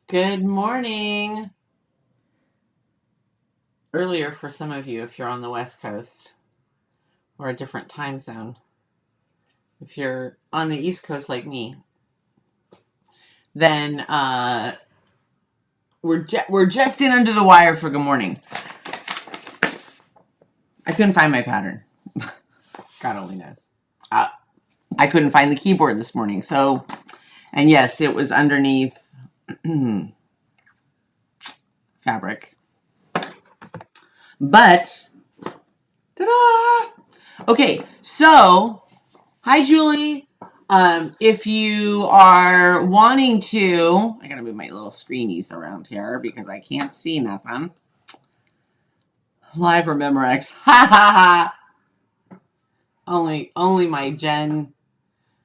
Good morning. Earlier for some of you if you're on the West Coast or a different time zone. If you're on the East Coast like me, then we're just in under the wire for good morning. I couldn't find my pattern. God only knows. I couldn't find the keyboard this morning. So, and yes, it was underneath fabric. But, ta-da! Okay, so, hi, Julie. If you are wanting to, I gotta move my little screenies around here because I can't see nothing. Live or Memorex. Ha ha ha. Only my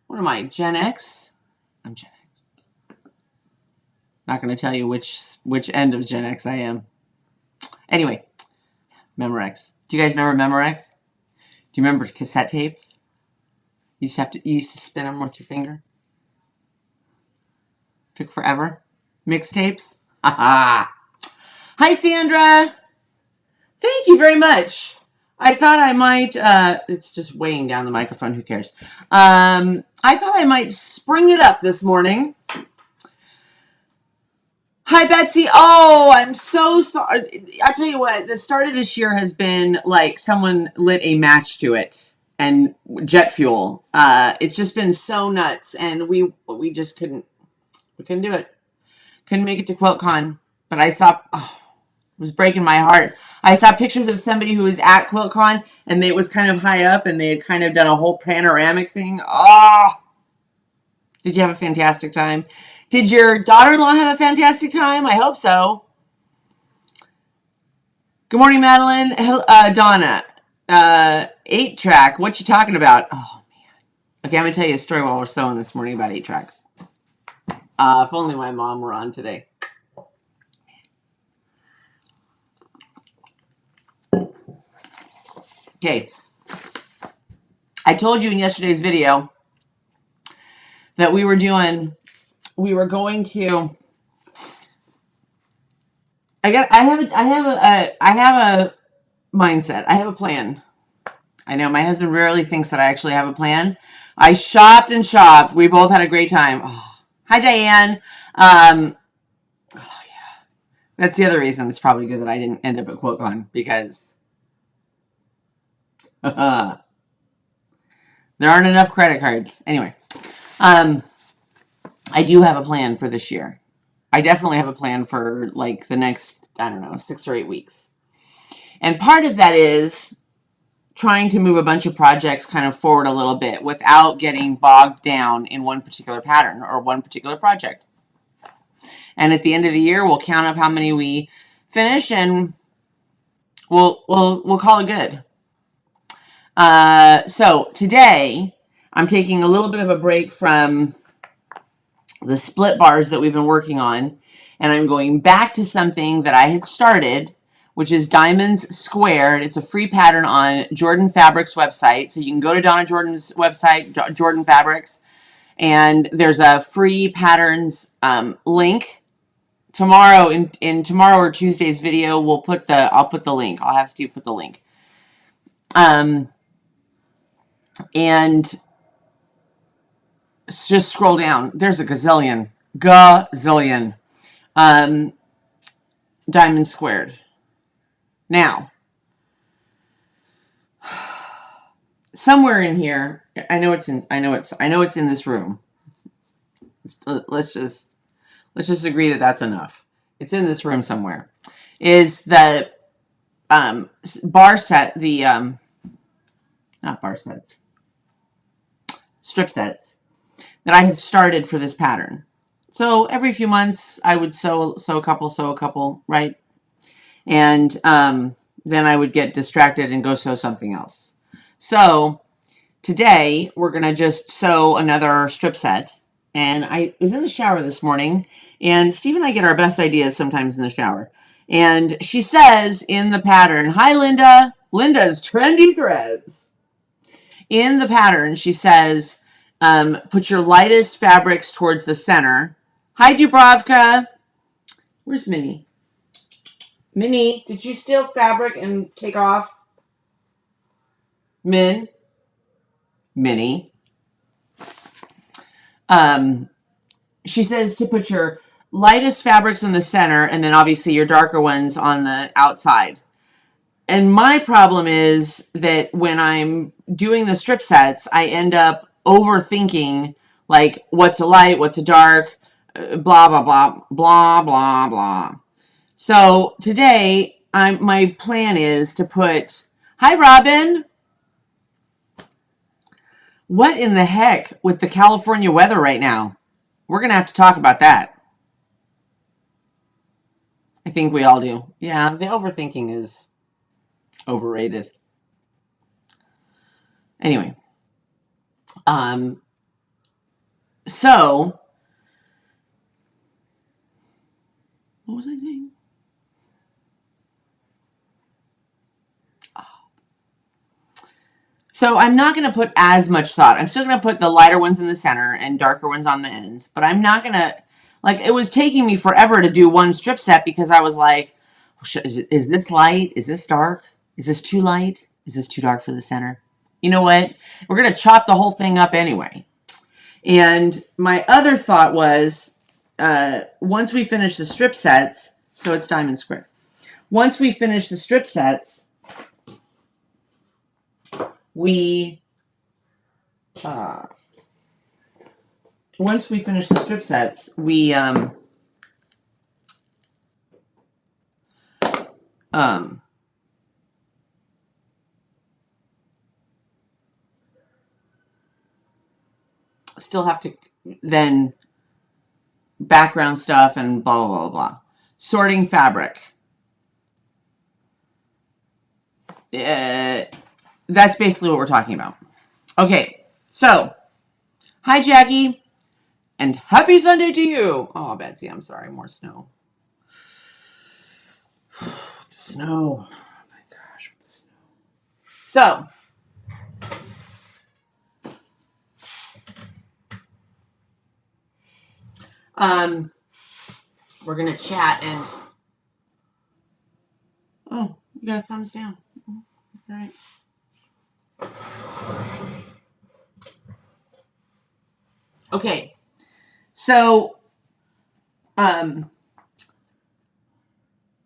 what am I, Gen X? I'm Gen X. Not gonna tell you which end of Gen X I am. Anyway, Memorex. Do you guys remember Memorex? Do you remember cassette tapes? You used to spin them with your finger. Took forever. Mixtapes. Ha ha. Hi, Sandra. Thank you very much. I thought I might, it's just weighing down the microphone. Who cares? I thought I might spring it up this morning. Hi, Betsy. Oh, I'm so sorry. I'll tell you what, the start of this year has been like someone lit a match to it and jet fuel. It's just been so nuts. And we just couldn't do it. Couldn't make it to QuiltCon. But I saw, it was breaking my heart. I saw pictures of somebody who was at QuiltCon and it was kind of high up and they had kind of done a whole panoramic thing. Oh, did you have a fantastic time? Did your daughter-in-law have a fantastic time? I hope so. Good morning, Madeline. Donna. 8-track. What you talking about? Oh, man. Okay, I'm going to tell you a story while we're sewing this morning about 8-tracks. If only my mom were on today. Okay. I told you in yesterday's video that we were going to, I have a mindset. I have a plan. I know my husband rarely thinks that I actually have a plan. I shopped and shopped. We both had a great time. Oh. Hi, Diane. Oh, yeah. That's the other reason it's probably good that I didn't end up at QuiltCon because there aren't enough credit cards. Anyway, I do have a plan for this year. I definitely have a plan for like the next, I don't know, 6 or 8 weeks. And part of that is trying to move a bunch of projects kind of forward a little bit without getting bogged down in one particular pattern or one particular project. And at the end of the year, we'll count up how many we finish and we'll call it good. So today I'm taking a little bit of a break from the split bars that we've been working on, and I'm going back to something that I had started, which is Diamonds Squared. It's a free pattern on Jordan Fabrics website. So you can go to Donna Jordan's website, Jordan Fabrics, and there's a free patterns link. Tomorrow in tomorrow or Tuesday's video, I'll put the link. I'll have Steve put the link. And just scroll down. There's a gazillion. Diamond Squared. Now, somewhere in here, I know it's in this room. Let's just agree that that's enough. It's in this room somewhere. Is the bar set, the not bar sets, strip sets that I have started for this pattern. So every few months I would sew a couple, right? And then I would get distracted and go sew something else. So today we're going to just sew another strip set. And I was in the shower this morning, and Steve and I get our best ideas sometimes in the shower. And she says in the pattern, hi, Linda. Linda's Trendy Threads. In the pattern, she says, put your lightest fabrics towards the center. Hi, Dubravka. Where's Minnie? Minnie, did you steal fabric and take off? Minnie. She says to put your lightest fabrics in the center and then obviously your darker ones on the outside. And my problem is that when I'm doing the strip sets, I end up overthinking like what's a light, what's a dark, blah, blah, blah, blah, blah, blah. So today, my plan is to put, hi, Robin. What in the heck with the California weather right now? We're going to have to talk about that. I think we all do. Yeah, the overthinking is overrated. Anyway. So, what was I saying? So I'm not going to put as much thought. I'm still going to put the lighter ones in the center and darker ones on the ends. But I'm not going to, like, it was taking me forever to do one strip set because I was like, is this light? Is this dark? Is this too light? Is this too dark for the center? You know what? We're going to chop the whole thing up anyway. And my other thought was, once we finish the strip sets, so it's diamond square. Once we finish the strip sets, we still have to then background stuff and blah, blah, blah, blah. Sorting fabric. That's basically what we're talking about. Okay, so hi, Jackie, and happy Sunday to you. Oh, Betsy, I'm sorry. More snow. The snow. Oh my gosh, the snow. So, we're gonna chat and oh, you got a thumbs down. All right. Okay, so I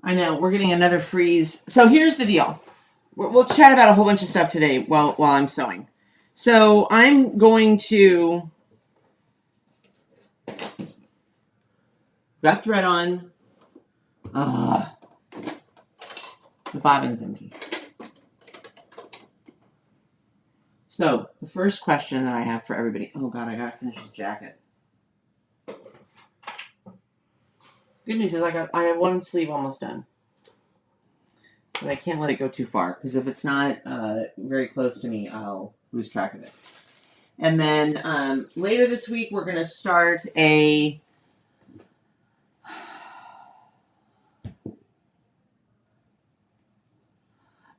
know we're getting another freeze. So here's the deal. We'll chat about a whole bunch of stuff today while I'm sewing. So I'm going to got thread on. The bobbin's empty. So the first question that I have for everybody. Oh God, I gotta finish this jacket. Good news is I have one sleeve almost done. But I can't let it go too far because if it's not very close to me, I'll lose track of it. And then later this week, we're going to start a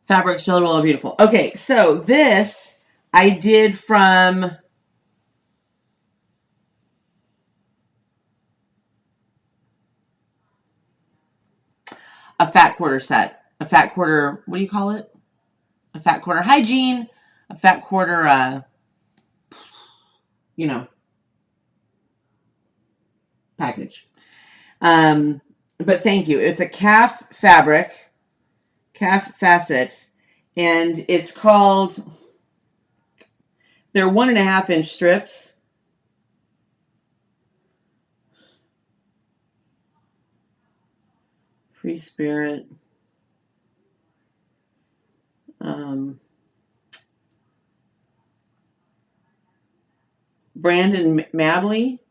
fabric Jelly Roll Beautiful. Okay, so this I did from a fat quarter set. A fat quarter, what do you call it? A fat quarter hygiene, a fat quarter, package. But thank you. It's a calf fabric, calf facet, and it's called, they're 1.5 inch strips. Free Spirit. Brandon Madley.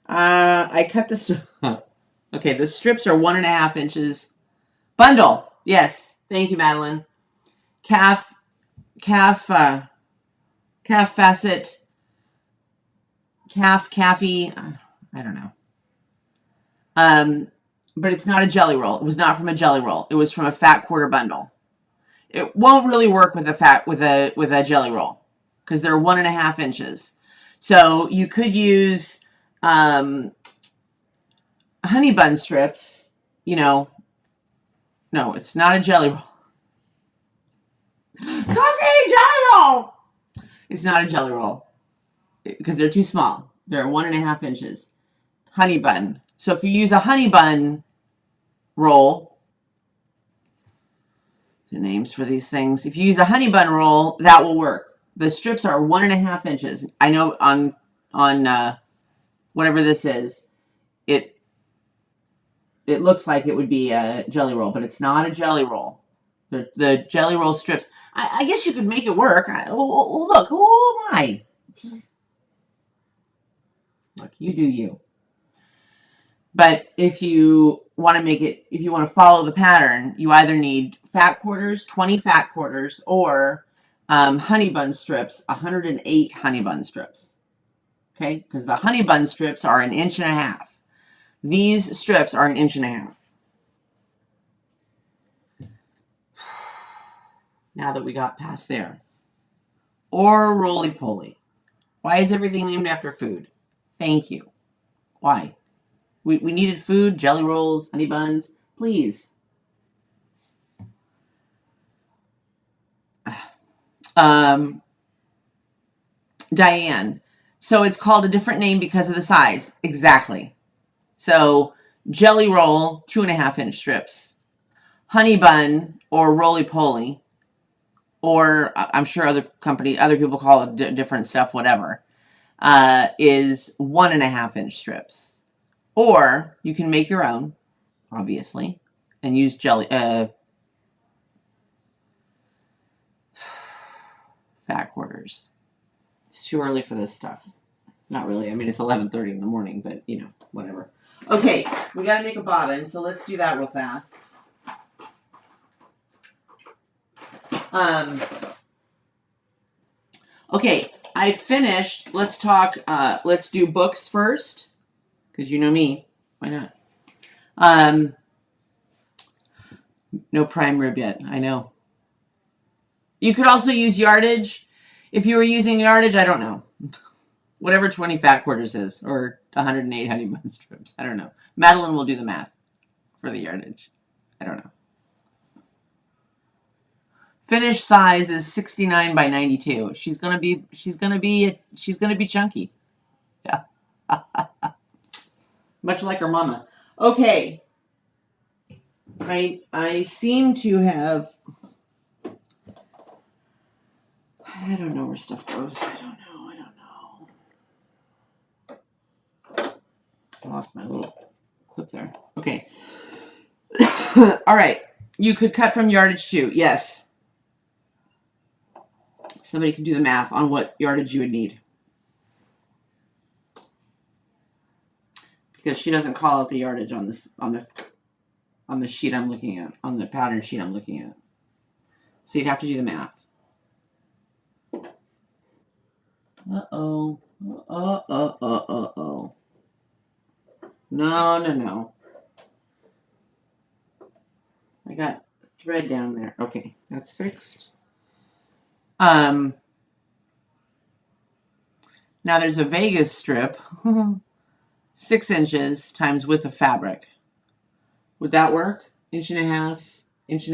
I cut the okay, the strips are 1.5 inches. Bundle. Yes. Thank you, Madeline. Calf facet. Caffy. I don't know. But it's not a jelly roll. It was not from a jelly roll. It was from a fat quarter bundle. It won't really work with a jelly roll because they're 1.5 inches. So you could use honey bun strips, you know, no, it's not a jelly roll. Stop saying jelly roll! It's not a jelly roll because they're too small. They're 1.5 inches. Honey bun. So if you use a honey bun roll, the names for these things. If you use a honey bun roll, that will work. The strips are 1.5 inches. I know on whatever this is, it looks like it would be a jelly roll, but it's not a jelly roll. The jelly roll strips. I guess you could make it work. Look, who am I? Look, you do you. But if you want to make it, if you want to follow the pattern, you either need fat quarters, 20 fat quarters, or honey bun strips, 108 honey bun strips. Okay, because the honey bun strips are 1.5 inches. These strips are 1.5 inches. Now that we got past there. Or roly-poly. Why is everything named after food? Thank you. Why? We needed food, jelly rolls, honey buns. Please. Diane. So it's called a different name because of the size. Exactly. So jelly roll, 2.5 inch strips. Honey bun or roly-poly, or I'm sure other people call it different stuff, whatever, is 1.5 inch strips. Or you can make your own, obviously, and use jelly, fat quarters. It's too early for this stuff. Not really. I mean, it's 11:30 in the morning, but you know, whatever. Okay, we got to make a bobbin, so let's do that real fast. Okay, I finished. Let's talk. Let's do books first, because you know me. Why not? No prime rib yet. I know. You could also use yardage. If you were using yardage, I don't know. Whatever 20 fat quarters is, or 108 honey bun strips. I don't know. Madeline will do the math for the yardage. I don't know. Finished size is 69 by 92. She's gonna be chunky. Yeah. Much like her mama. Okay. I seem to have. I don't know where stuff goes. I don't know. I lost my little clip there. Okay. All right. You could cut from yardage too. Yes. Somebody can do the math on what yardage you would need. Because she doesn't call out the yardage on the sheet I'm looking at, on the pattern sheet I'm looking at. So you'd have to do the math. Uh-oh. Uh-oh. No. I got thread down there. Okay, that's fixed. Now there's a Vegas strip, 6 inches times width of fabric. Would that work? 1.5 inches,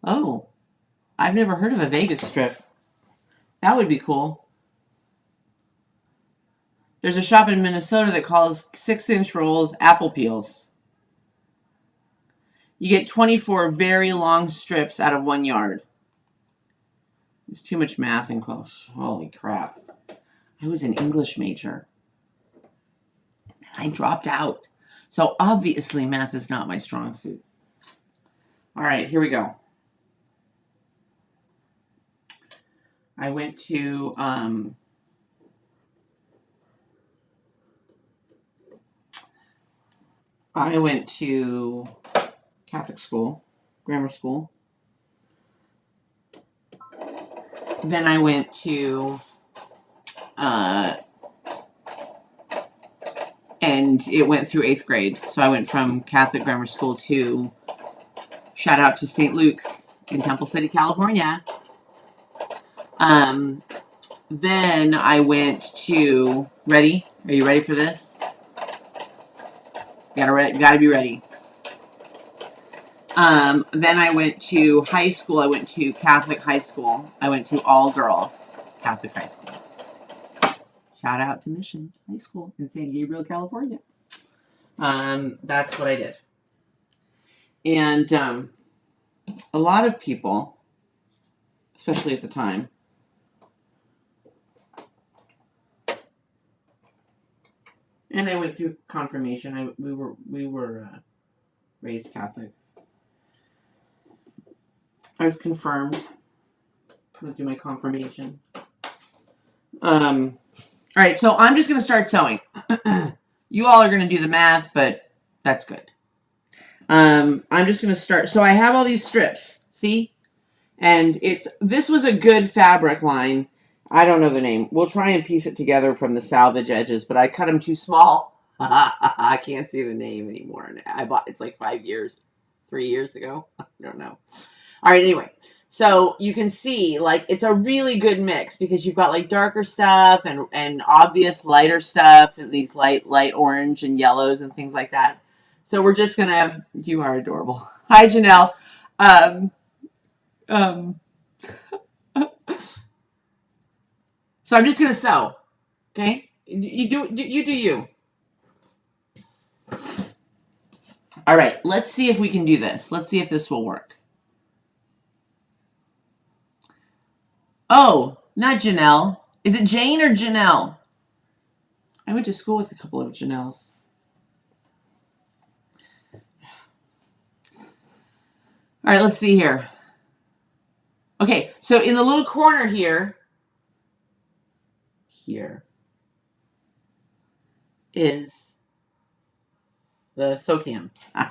Oh, I've never heard of a Vegas strip. That would be cool. There's a shop in Minnesota that calls 6-inch rolls apple peels. You get 24 very long strips out of 1 yard. There's too much math in Quilt. Holy crap. I was an English major. And I dropped out. So obviously math is not my strong suit. All right, here we go. I went to Catholic school, grammar school. Then I went to, and it went through 8th grade. So I went from Catholic grammar school to, shout out to St. Luke's in Temple City, California. Then I went to, ready? Are you ready for this? Gotta be ready. Then I went to high school. I went to Catholic high school. I went to all girls Catholic high school. Shout out to Mission High School in San Gabriel, California. That's what I did. And a lot of people, especially at the time, and I went through confirmation. We were raised Catholic. I was confirmed. I went through my confirmation. All right, so I'm just going to start sewing. You all are going to do the math, but that's good. I'm just going to start. So I have all these strips, see? And this was a good fabric line. I don't know the name. We'll try and piece it together from the salvage edges, but I cut them too small. I can't see the name anymore. It's like 3 years ago. I don't know. All right, anyway. So you can see, like, it's a really good mix because you've got like darker stuff and obvious lighter stuff and these light orange and yellows and things like that. So we're just gonna. You are adorable. Hi, Janelle. So I'm just gonna sew. Okay, you do you. All right, let's see if we can do this. Let's see if this will work. Oh, not Janelle. Is it Jane or Janelle? I went to school with a couple of Janelles. All right, let's see here. Okay, so in the little corner here is the sew cam. All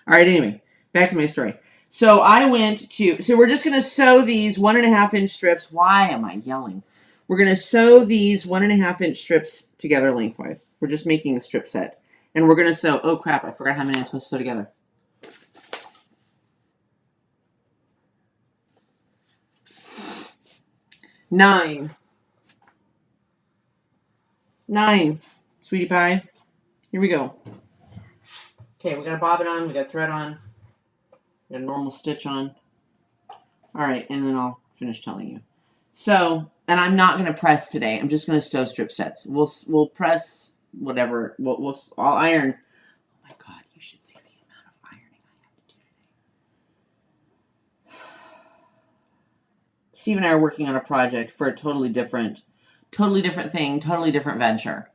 right, anyway, back to my story. So we're just going to sew these 1.5 inch strips. Why am I yelling? We're going to sew these 1.5 inch strips together lengthwise. We're just making a strip set. And we're going to sew, oh crap, I forgot how many I'm supposed to sew together. 9, sweetie pie. Here we go. Okay, we got a bobbin on, we got thread on, we got a normal stitch on. All right, and then I'll finish telling you. So, and I'm not going to press today. I'm just going to sew strip sets. We'll press whatever. I'll iron. Oh my God, you should see the amount of ironing I have to do today. Steve and I are working on a project for a totally different thing, totally different venture.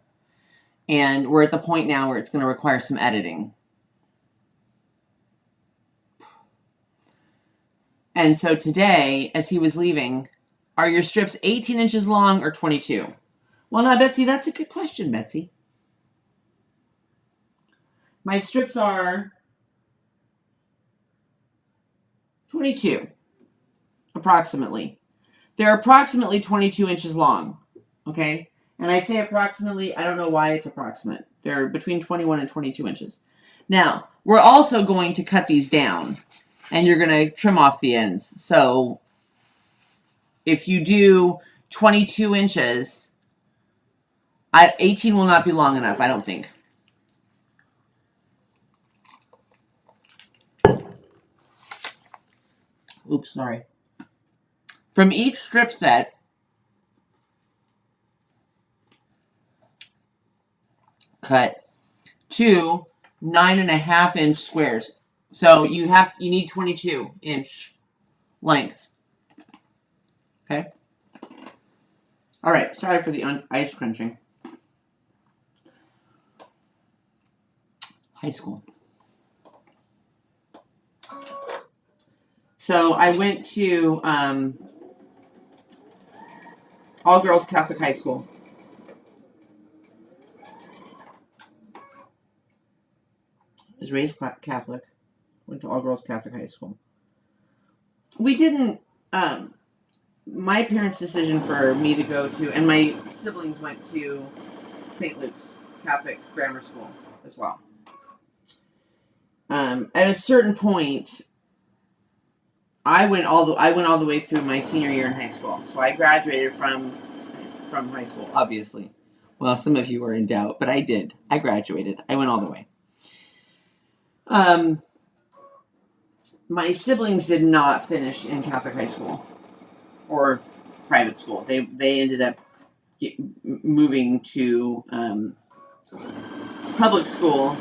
And we're at the point now where it's going to require some editing. And so today, as he was leaving, are your strips 18 inches long or 22? Well, now, Betsy, that's a good question, Betsy. My strips are 22, approximately. They're approximately 22 inches long, okay? And I say approximately, I don't know why it's approximate. They're between 21 and 22 inches. Now, we're also going to cut these down, and you're going to trim off the ends. So if you do 22 inches, 18 will not be long enough, I don't think. Oops, sorry. From each strip set, cut 2 9.5 inch squares. So you need 22 inch length. Okay. All right. Sorry for the ice crunching. High school. So I went to all girls Catholic high school. I was raised Catholic. Went to all girls Catholic high school. We didn't. My parents' decision for me to go to, and my siblings went to St. Luke's Catholic Grammar School as well. At a certain point, I went all the way through my senior year in high school. So I graduated from high school, obviously. Well, some of you are in doubt, but I did. I graduated. I went all the way. Um, my siblings did not finish in Catholic high school or private school. They ended up moving to public school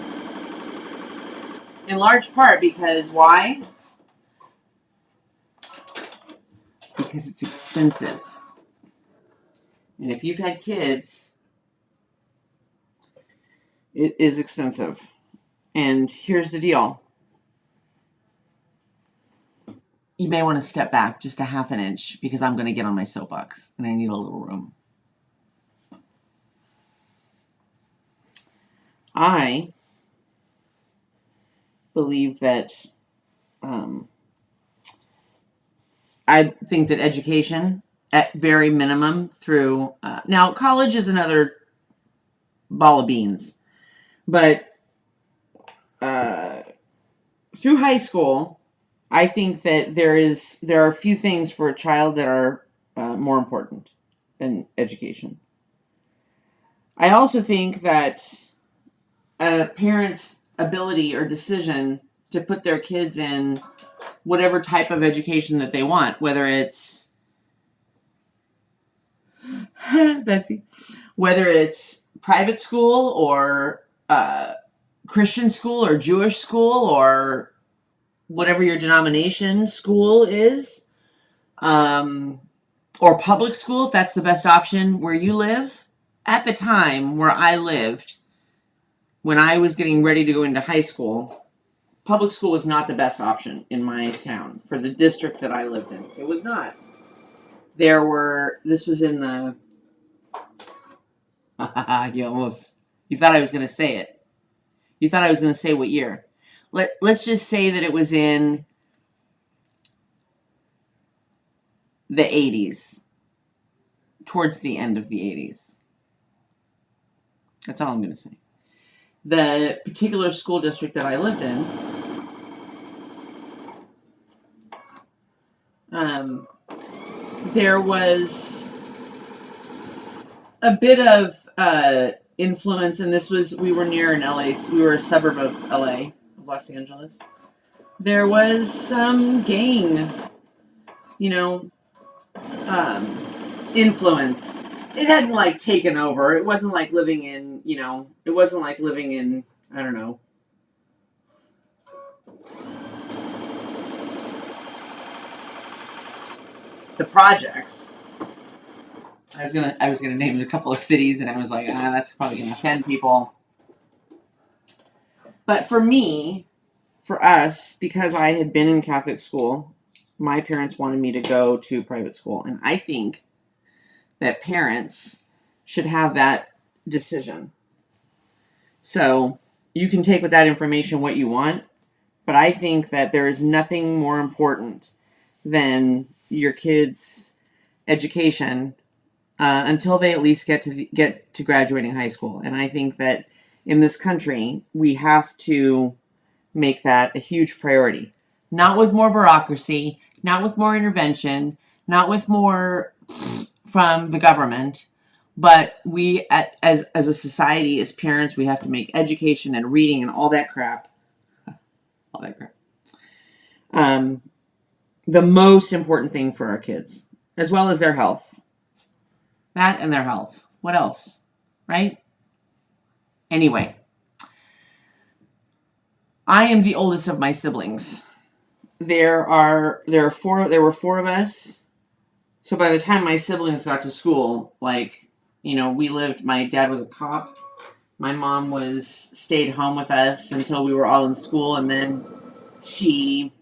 in large part because why? Because it's expensive. And if you've had kids, it is expensive. And here's the deal. You may want to step back just a half an inch because I'm going to get on my soapbox and I need a little room. I believe that I think that education, at very minimum, through now college is another ball of beans, but through high school, I think that there are a few things for a child that are more important than education. I also think that a parent's ability or decision to put their kids in whatever type of education that they want, whether it's Betsy, whether it's private school or Christian school or Jewish school or whatever your denomination school is, or public school, if that's the best option where you live. At the time where I lived, when I was getting ready to go into high school, public school was not the best option in my town for the district that I lived in. It was not. This was in the, you thought I was going to say it. You thought I was going to say what year. Let's just say that it was in the 80s, towards the end of the 80s. That's all I'm going to say. The particular school district that I lived in, there was a bit of influence, and we were near in LA, we were a suburb of LA, of Los Angeles. There was some gang, influence. It hadn't like taken over. It wasn't like living in, I don't know, the projects. I was gonna name a couple of cities, and I was like, that's probably gonna offend people. But for us, because I had been in Catholic school, my parents wanted me to go to private school, and I think that parents should have that decision. So you can take with that information what you want, but I think that there is nothing more important than your kids' education until they at least get to graduating high school. And I think that in this country, we have to make that a huge priority. Not with more bureaucracy, not with more intervention, not with more from the government, but we, as a society, as parents, we have to make education and reading and all that crap, the most important thing for our kids, as well as their health. That and their health. What else? Right? Anyway, I am the oldest of my siblings. There were four of us. So by the time my siblings got to school, my dad was a cop. My mom stayed home with us until we were all in school, and then she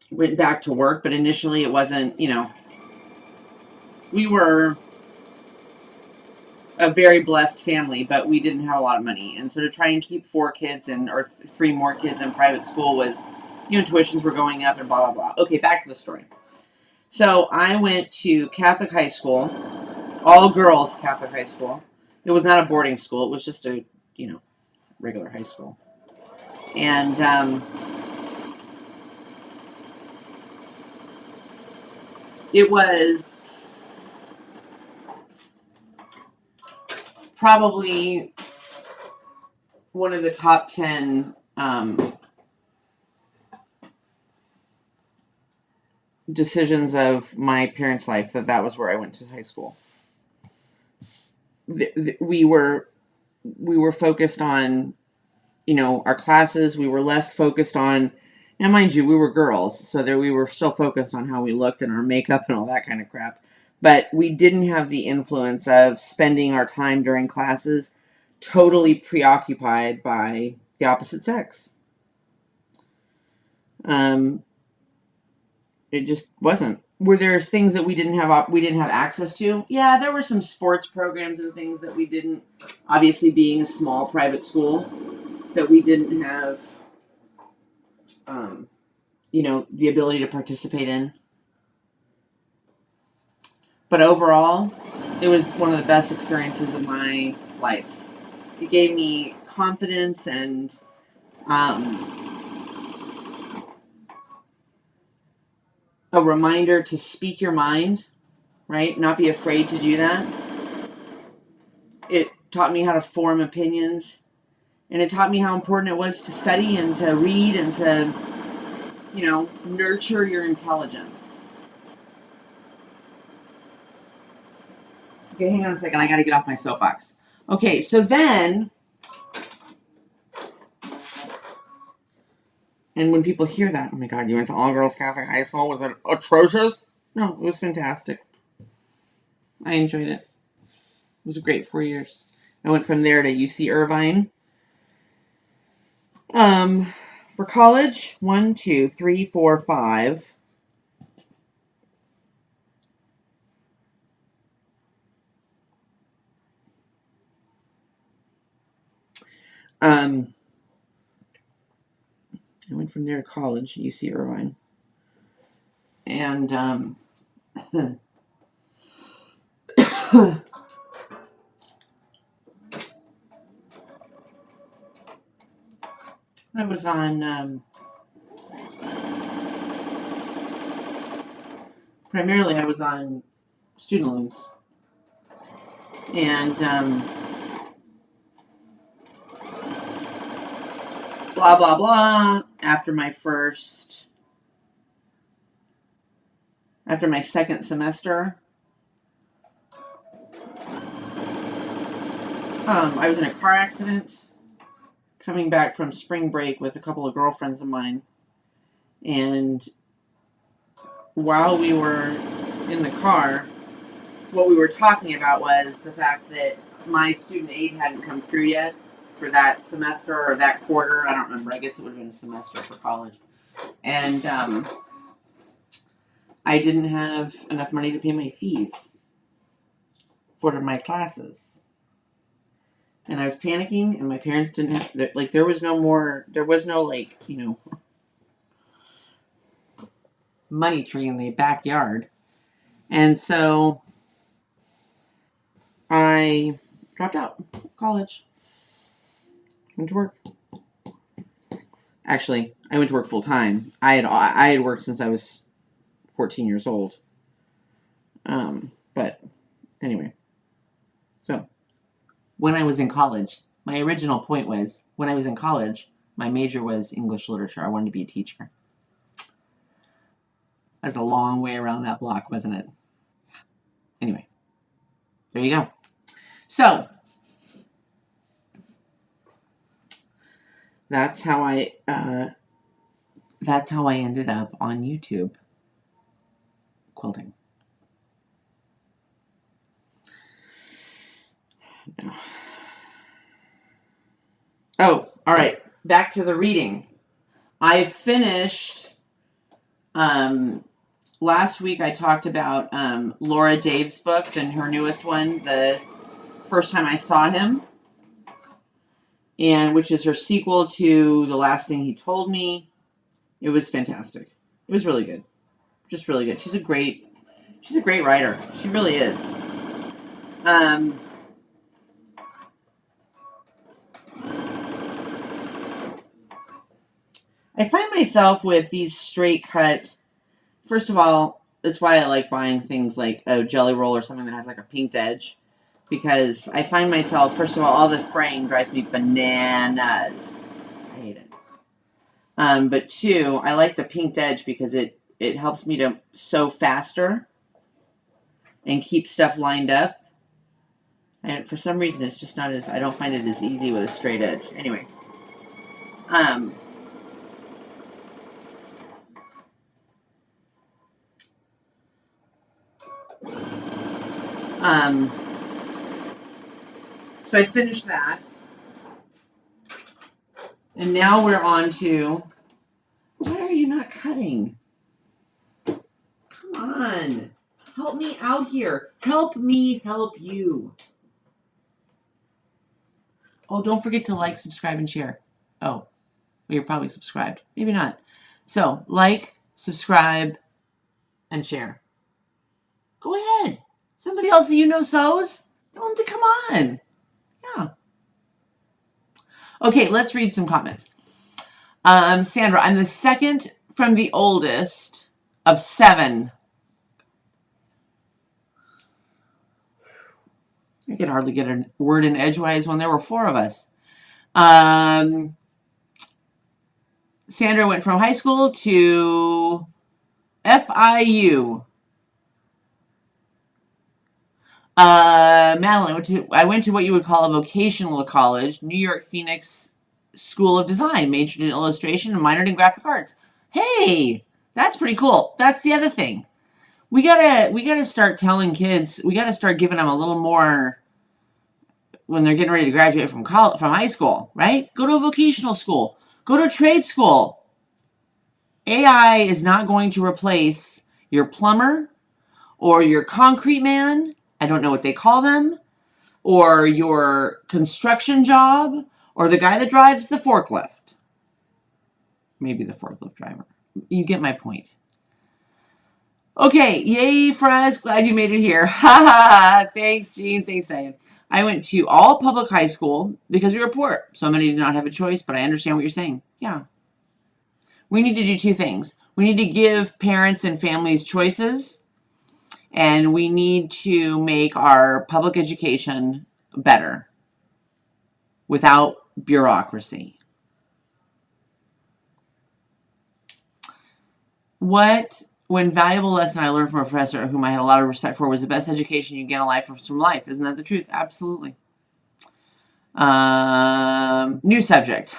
went back to work. But initially it wasn't, we were a very blessed family, but we didn't have a lot of money. And so to try and keep 4 kids or 3 more kids in private school was, tuitions were going up and blah, blah, blah. Okay, back to the story. So I went to Catholic high school, all girls Catholic high school. It was not a boarding school. It was just a, regular high school. And It was probably one of the top 10 decisions of my parents' life that was where I went to high school. We were focused on, our classes. We were less focused on, now mind you, we were girls, so there we were still focused on how we looked and our makeup and all that kind of crap. But we didn't have the influence of spending our time during classes totally preoccupied by the opposite sex. It just wasn't. Were there things that we didn't have access to? Yeah, there were some sports programs and things that we didn't. Obviously, being a small private school, that we didn't have, the ability to participate in. But overall, it was one of the best experiences of my life. It gave me confidence and a reminder to speak your mind, right? Not be afraid to do that. It taught me how to form opinions, and it taught me how important it was to study and to read and to, nurture your intelligence. Okay, hang on a second. I got to get off my soapbox. Okay, so then, and when people hear that, oh my God, you went to all-girls Catholic high school? Was it atrocious? No, it was fantastic. I enjoyed it. It was a great 4 years. I went from there to UC Irvine. For college, 1, 2, 3, 4, 5. I went from there to college, UC Irvine. And I was on, primarily I was on student loans. And blah, blah, blah. After my second semester, I was in a car accident coming back from spring break with a couple of girlfriends of mine. And while we were in the car, what we were talking about was the fact that my student aid hadn't come through yet for that semester or that quarter. I don't remember. I guess it would have been a semester for college. And I didn't have enough money to pay my fees for my classes. And I was panicking, and my parents didn't have, there was no money tree in the backyard. And so I dropped out of college. Went to work. Actually, I went to work full time. I had worked since I was 14 years old. But anyway. So, when I was in college, my original point was, when I was in college, my major was English literature. I wanted to be a teacher. That was a long way around that block, wasn't it? Anyway, there you go. So, that's how I ended up on YouTube quilting. Oh, all right. Back to the reading. I finished. Last week I talked about Laura Dave's book and her newest one, The First Time I Saw Him, and which is her sequel to The Last Thing He Told Me. It was fantastic. It was really good. Just really good. She's a great writer. She really is. I find myself with these straight cut. First of all, that's why I like buying things like a jelly roll or something that has like a pinked edge, because I find myself, first of all the fraying drives me bananas. I hate it. But two, I like the pinked edge because it helps me to sew faster and keep stuff lined up. And for some reason, it's just not as, I don't find it as easy with a straight edge. Anyway. Um, um, so I finished that. And now we're on to, why are you not cutting? Come on. Help me out here. Help me help you. Oh, don't forget to like, subscribe, and share. Oh, well, you're probably subscribed. Maybe not. So, like, subscribe, and share. Go ahead. Somebody else that you know sews, tell them to come on. Yeah. Okay, let's read some comments. Sandra, I'm the second from the oldest of 7. I could hardly get a word in edgewise when there were 4 of us. Sandra went from high school to FIU. Madeline, I went to what you would call a vocational college, New York Phoenix School of Design, majored in illustration and minored in graphic arts. Hey, that's pretty cool. That's the other thing. We gotta start telling kids. We gotta start giving them a little more when they're getting ready to graduate from high school, right? Go to a vocational school. Go to a trade school. AI is not going to replace your plumber or your concrete man. I don't know what they call them. Or your construction job. Or the guy that drives the forklift. Maybe the forklift driver. You get my point. Okay, yay for us. Glad you made it here. Ha ha. Thanks, Jean. Thanks, Diane. I went to all public high school because we were poor. So many did not have a choice, but I understand what you're saying. Yeah. We need to do 2 things. We need to give parents and families choices, and we need to make our public education better without bureaucracy. When valuable lesson I learned from a professor whom I had a lot of respect for was the best education you get in life from life. Isn't that the truth? Absolutely. New subject.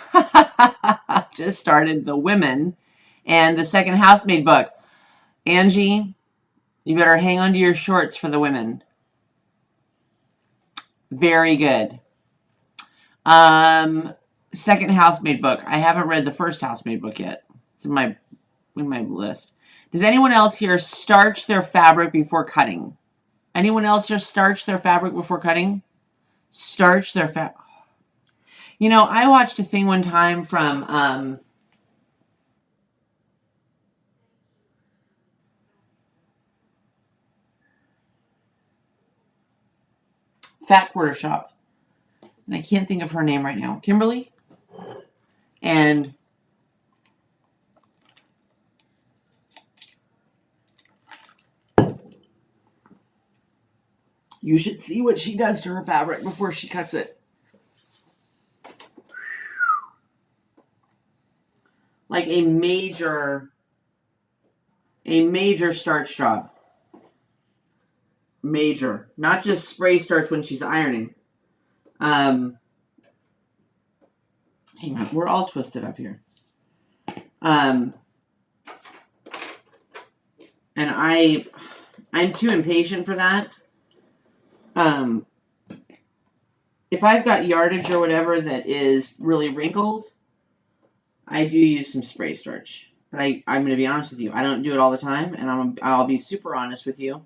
Just started the women and the second housemaid book. Angie, you better hang on to your shorts for the women. Very good. Second housemaid book. I haven't read the first housemaid book yet. It's in my list. Does anyone else here starch their fabric before cutting? Anyone else here starch their fabric before cutting? Starch their fabric. You know, I watched a thing one time from Fat Quarter Shop. And I can't think of her name right now. Kimberly? And you should see what she does to her fabric before she cuts it. Like a major starch job. Major. Not just spray starch when she's ironing. Hang on, we're all twisted up here. And I'm too impatient for that. If I've got yardage or whatever that is really wrinkled, I do use some spray starch. But I'm going to be honest with you, I don't do it all the time, and I'll be super honest with you.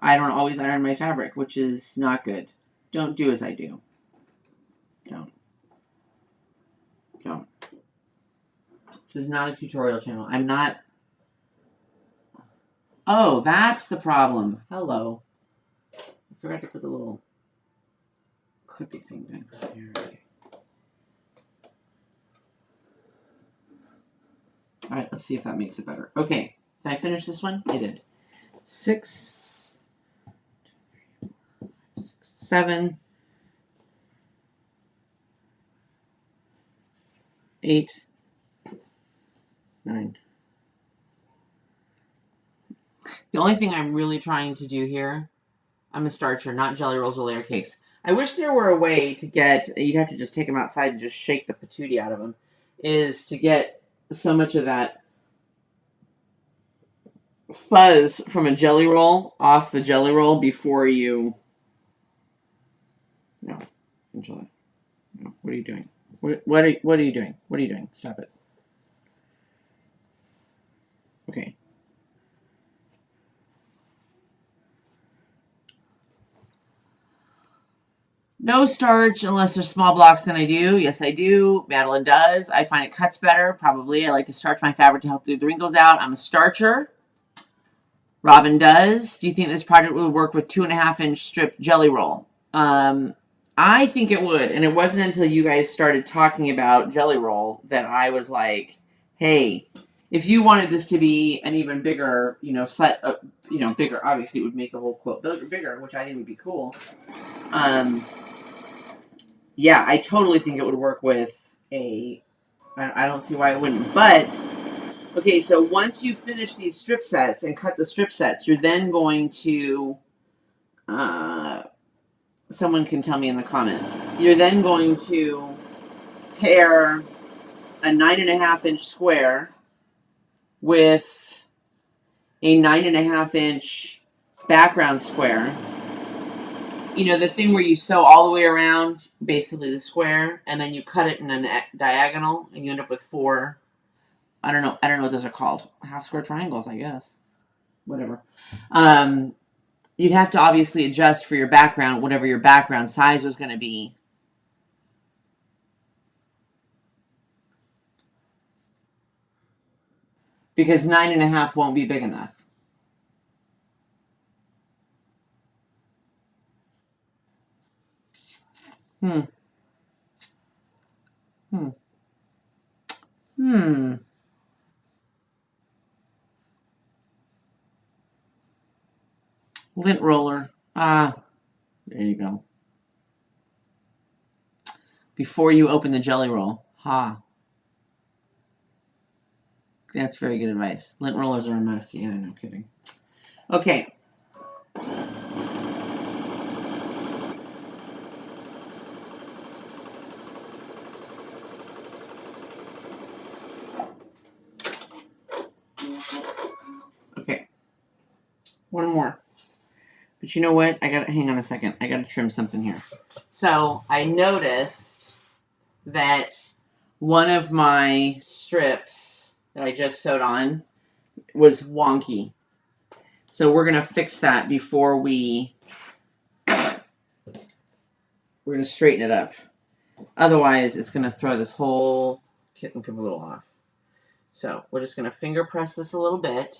I don't always iron my fabric, which is not good. Don't do as I do. Don't. This is not a tutorial channel. I'm not. Oh, that's the problem. Hello. I forgot to put the little clippy thing back here. Okay. All right, let's see if that makes it better. Okay, did I finish this one? I did. 6, 7, 8, 9. The only thing I'm really trying to do here, I'm a starcher, not jelly rolls or layer cakes. I wish there were a way to get, you'd have to just take them outside and just shake the patootie out of them, is to get so much of that fuzz from a jelly roll off the jelly roll before you. No, Angela. No, what are you doing? What are you doing? What are you doing? Stop it. Okay. No starch unless there's small blocks, then I do. Yes, I do. Madeline does. I find it cuts better, probably. I like to starch my fabric to help the wrinkles out. I'm a starcher. Robin does. Do you think this project would work with 2.5-inch strip jelly roll? I think it would. And it wasn't until you guys started talking about jelly roll that I was like, hey, if you wanted this to be an even bigger, bigger, obviously it would make the whole quilt bigger, which I think would be cool. Yeah, I totally think it would work with I don't see why it wouldn't. But, okay, so once you finish these strip sets and cut the strip sets, you're then going to, someone can tell me in the comments, you're then going to pair a 9.5-inch square with a 9.5-inch background square. You know, the thing where you sew all the way around, basically the square, and then you cut it in a diagonal, and you end up with 4. I don't know what those are called. Half square triangles, I guess. Whatever. You'd have to obviously adjust for your background, whatever your background size was going to be. Because 9.5 won't be big enough. Lint roller. There you go. Before you open the jelly roll. That's very good advice. Lint rollers are a must. Yeah, no kidding. Okay. Okay. One more. But you know what? Hang on a second. I gotta trim something here. So I noticed that one of my strips that I just sewed on was wonky. So we're gonna fix that before we're gonna straighten it up. Otherwise, it's gonna throw this whole kit and caboodle off. So we're just gonna finger press this a little bit.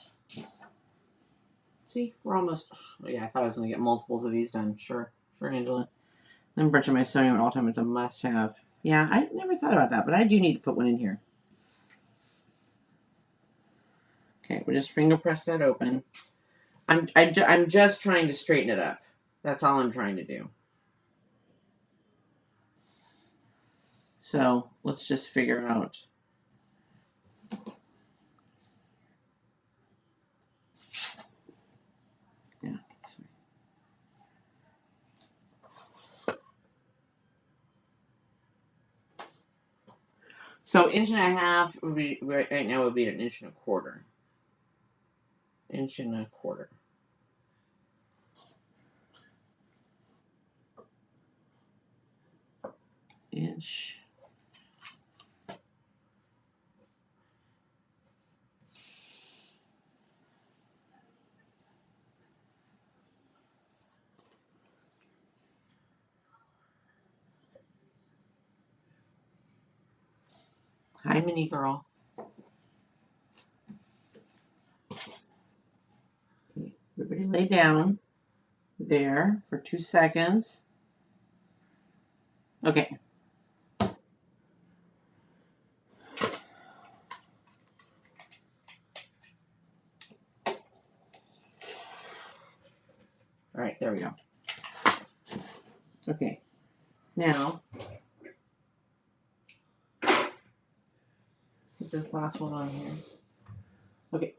See, we're almost. Oh, yeah, I thought I was gonna get multiples of these done. Sure, Angela. Then brush my sewing at all time. It's a must-have. Yeah, I never thought about that, but I do need to put one in here. Okay, we'll just finger press that open. I'm just trying to straighten it up. That's all I'm trying to do. So let's just figure out. Yeah. So 1.5 would be right now would be an 1.25 inch. 1.25 inch. Hi, mini girl. Okay, everybody lay down there for 2 seconds. Okay. There we go. Okay. Now, put this last one on here. Okay.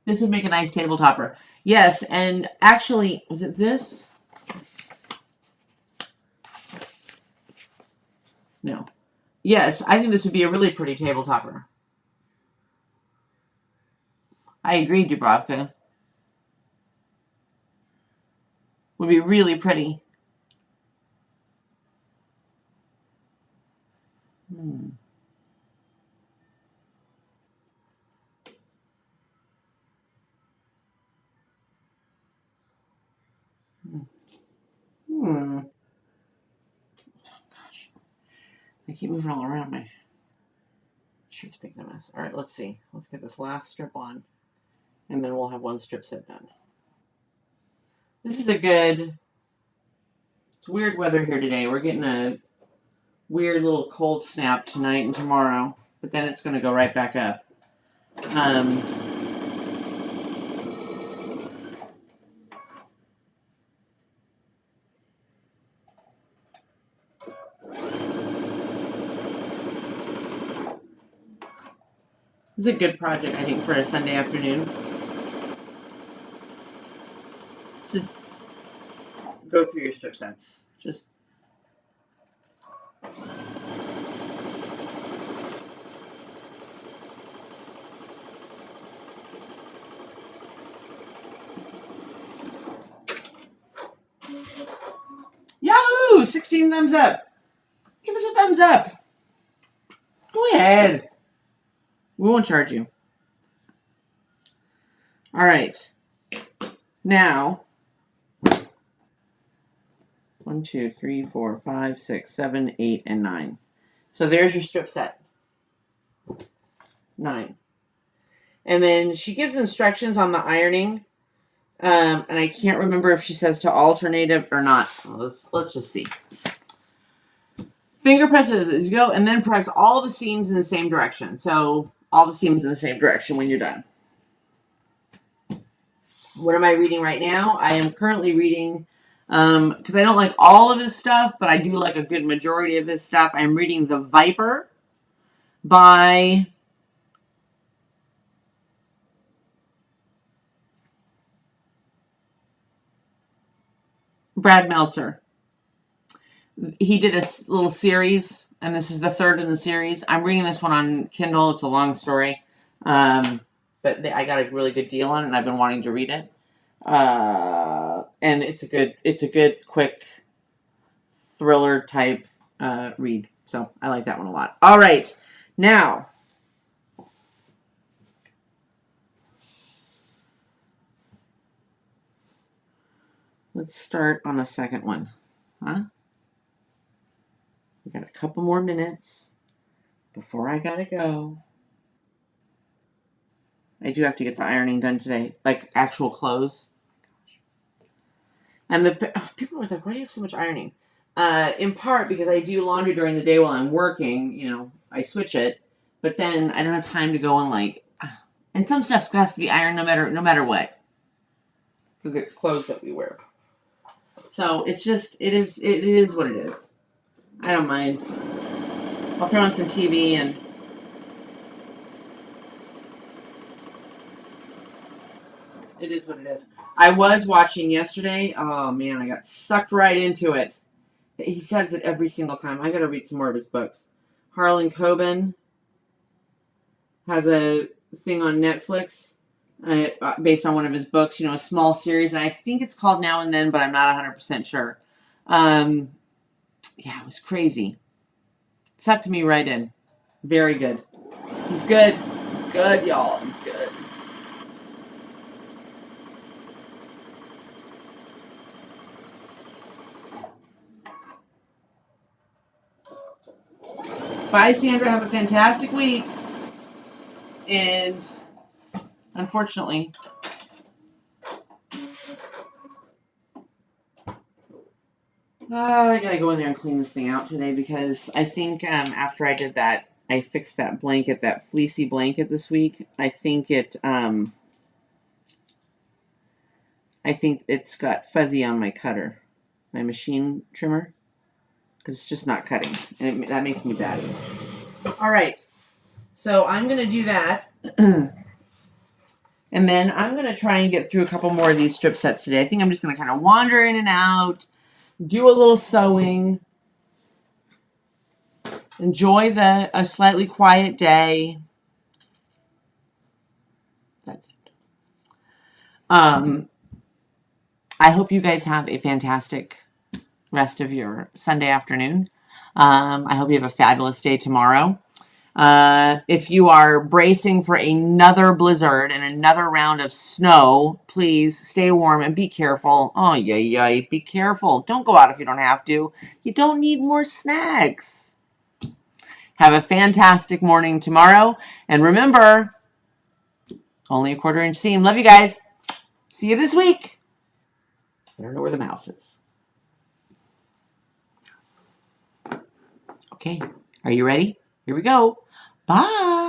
This would make a nice table topper. Yes, and actually, was it this? No. Yes, I think this would be a really pretty table topper. I agree, Dubrovka. Would be really pretty. Hmm. Hmm. Gosh. I keep moving all around. My shirt's making a mess. All right, let's see. Let's get this last strip on, and then we'll have one strip set done. This is a good... It's weird weather here today. We're getting a weird little cold snap tonight and tomorrow, but then it's going to go right back up. This is a good project, I think, for a Sunday afternoon. Just go through your strip sets. Just Yahoo! 16 thumbs up. Give us a thumbs up. Go ahead. We won't charge you. All right. Now, 1, 2, 3, 4, 5, 6, 7, 8, and 9. So there's your strip set. 9. And then she gives instructions on the ironing. And I can't remember if she says to alternate it or not. Well, let's just see. Finger press it as you go, and then press all the seams in the same direction. So all the seams in the same direction when you're done. What am I reading right now? I am currently reading, because I don't like all of his stuff, but I do like a good majority of his stuff. I'm reading The Viper by Brad Meltzer. He did a little series, and this is the third in the series. I'm reading this one on Kindle. It's a long story, but I got a really good deal on it, and I've been wanting to read it. And it's a good, quick thriller type read. So I like that one a lot. All right, now let's start on the second one. Huh? We got a couple more minutes before I gotta go. I do have to get the ironing done today, like actual clothes. And people always like, why do you have so much ironing? In part because I do laundry during the day while I'm working. You know, I switch it, but then I don't have time to go and and some stuff has to be ironed no matter what, for the clothes that we wear. So it's just it is what it is. I don't mind. I'll throw on some TV and it is what it is. I was watching yesterday. Oh man, I got sucked right into it. He says it every single time. I got to read some more of his books. Harlan Coben has a thing on Netflix based on one of his books. You know, a small series, and I think it's called Now and Then, but I'm not 100% sure. Yeah, it was crazy. Sucked me right in. Very good. He's good. He's good, y'all. He's good. Bye, Sandra. Have a fantastic week. And unfortunately, I gotta go in there and clean this thing out today because I think after I did that, I fixed that blanket, that fleecy blanket this week. I think it I think it's got fuzzy on my cutter, my machine trimmer, because it's just not cutting, and that makes me batty. All right, so I'm going to do that. And then I'm going to try and get through a couple more of these strip sets today. I think I'm just going to kind of wander in and out, do a little sewing, enjoy a slightly quiet day. That's it. I hope you guys have a fantastic rest of your Sunday afternoon. I hope you have a fabulous day tomorrow. If you are bracing for another blizzard and another round of snow, please stay warm and be careful. Oh, yay, be careful. Don't go out if you don't have to. You don't need more snacks. Have a fantastic morning tomorrow. And remember, only a 1/4 inch seam. Love you guys. See you this week. I don't know where the mouse is. Okay, are you ready? Here we go. Bye.